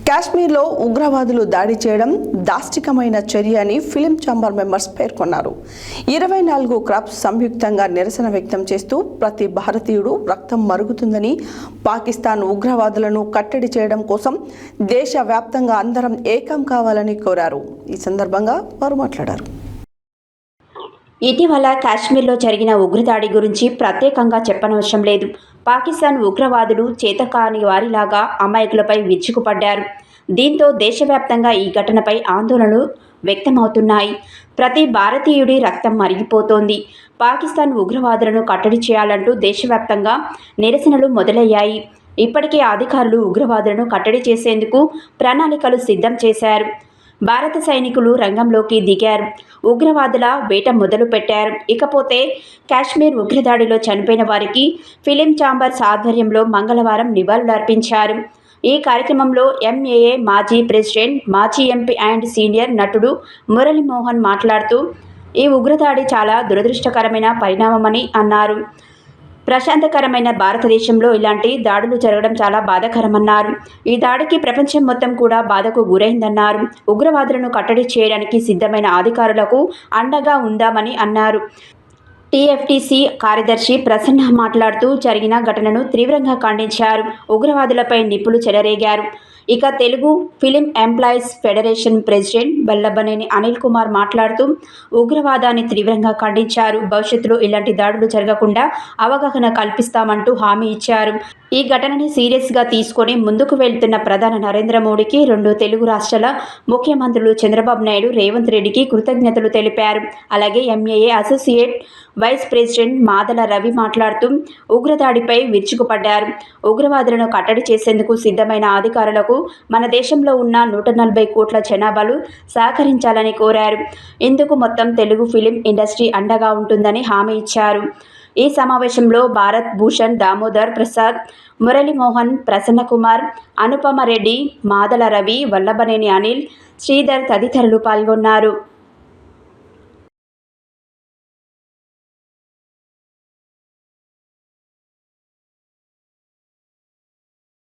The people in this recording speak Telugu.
కాశ్మీర్లో ఉగ్రవాదులు దాడి చేయడం దాష్టికమైన చర్య అని ఫిలిం ఛాంబర్ మెంబర్స్ పేర్కొన్నారు. 24 క్లబ్స్ సంయుక్తంగా నిరసన వ్యక్తం చేస్తూ ప్రతి భారతీయుడు రక్తం మరుగుతుందని, పాకిస్తాన్ ఉగ్రవాదులను కట్టడి చేయడం కోసం దేశవ్యాప్తంగా అందరం ఏకం కావాలని కోరారు. ఈ సందర్భంగా వారు మాట్లాడారు. ఇటీవల కాశ్మీర్లో జరిగిన ఉగ్రదాడి గురించి ప్రత్యేకంగా చెప్పనవసరం లేదు. పాకిస్తాన్ ఉగ్రవాదులు చేతకాని వారిలాగా అమాయకులపై విరుచుకుపడ్డారు. దీంతో దేశవ్యాప్తంగా ఈ ఘటనపై ఆందోళనలు వ్యక్తమవుతున్నాయి. ప్రతి భారతీయుడి రక్తం మరిగిపోతోంది. పాకిస్తాన్ ఉగ్రవాదులను కట్టడి చేయాలంటూ దేశవ్యాప్తంగా నిరసనలు మొదలయ్యాయి. ఇప్పటికే అధికారులు ఉగ్రవాదులను కట్టడి చేసేందుకు ప్రణాళికలు సిద్ధం చేశారు. భారత సైనికులు రంగంలోకి దిగారు. ఉగ్రవాదుల వేట మొదలుపెట్టారు. ఇకపోతే కాశ్మీర్ ఉగ్రదాడిలో చనిపోయిన వారికి ఫిలిం ఛాంబర్స్ ఆధ్వర్యంలో మంగళవారం నివాళులర్పించారు. ఈ కార్యక్రమంలో ఎంఏఏ మాజీ ప్రెసిడెంట్, మాజీ ఎంపీ అండ్ సీనియర్ నటుడు మురళీమోహన్ మాట్లాడుతూ ఈ ఉగ్రదాడి చాలా దురదృష్టకరమైన పరిణామమని అన్నారు. ప్రశాంతకరమైన భారతదేశంలో ఇలాంటి దాడులు జరగడం చాలా బాధాకరమన్నారు. ఈ దాడికి ప్రపంచం మొత్తం కూడా బాధకు గురైందన్నారు. ఉగ్రవాదులను కట్టడి చేయడానికి సిద్ధమైన అధికారులకు అండగా ఉందామని అన్నారు. టీఎఫ్టీసీ కార్యదర్శి ప్రసన్న మాట్లాడుతూ జరిగిన ఘటనను తీవ్రంగా ఖండించారు. ఉగ్రవాదులపై నిప్పులు చెలరేగారు. ఇక Telugu film employees federation president Vallabhaneni Anil Kumar మాట్లాడుతూ ఉగ్రవాదాన్ని తీవ్రంగా ఖండించారు. భవిష్యత్తులో ఇలాంటి దాడులు జరగకుండా అవగాహన కల్పిస్తామంటూ హామీ ఇచ్చారు. ఈ ఘటనని సీరియస్గా తీసుకొని ముందుకు వెళ్తున్న ప్రధాని నరేంద్ర మోడీకి, 2 తెలుగు రాష్ట్రాల ముఖ్యమంత్రులు చంద్రబాబు నాయుడు, రేవంత్ రెడ్డికి కృతజ్ఞతలు తెలిపారు. అలాగే MAA associate vice president Madala Ravi మాట్లాడుతూ ఉగ్రదాడిపై విరుచుకుపడ్డారు. ఉగ్రవాదులను కట్టడి చేసేందుకు సిద్ధమైన అధికారులకు మన దేశంలో ఉన్న 140 కోట్ల జనాభాలు సహకరించాలని కోరారు. ఇందుకు మొత్తం తెలుగు ఫిలిం ఇండస్ట్రీ అండగా ఉంటుందని హామీ ఇచ్చారు. ఈ సమావేశంలో భారత్ భూషణ్, దామోదర్ ప్రసాద్, మురళీమోహన్, ప్రసన్నకుమార్, అనుపమ రెడ్డి, మాదల రవి, వల్లభనేని అనిల్, శ్రీధర్ తదితరులు పాల్గొన్నారు.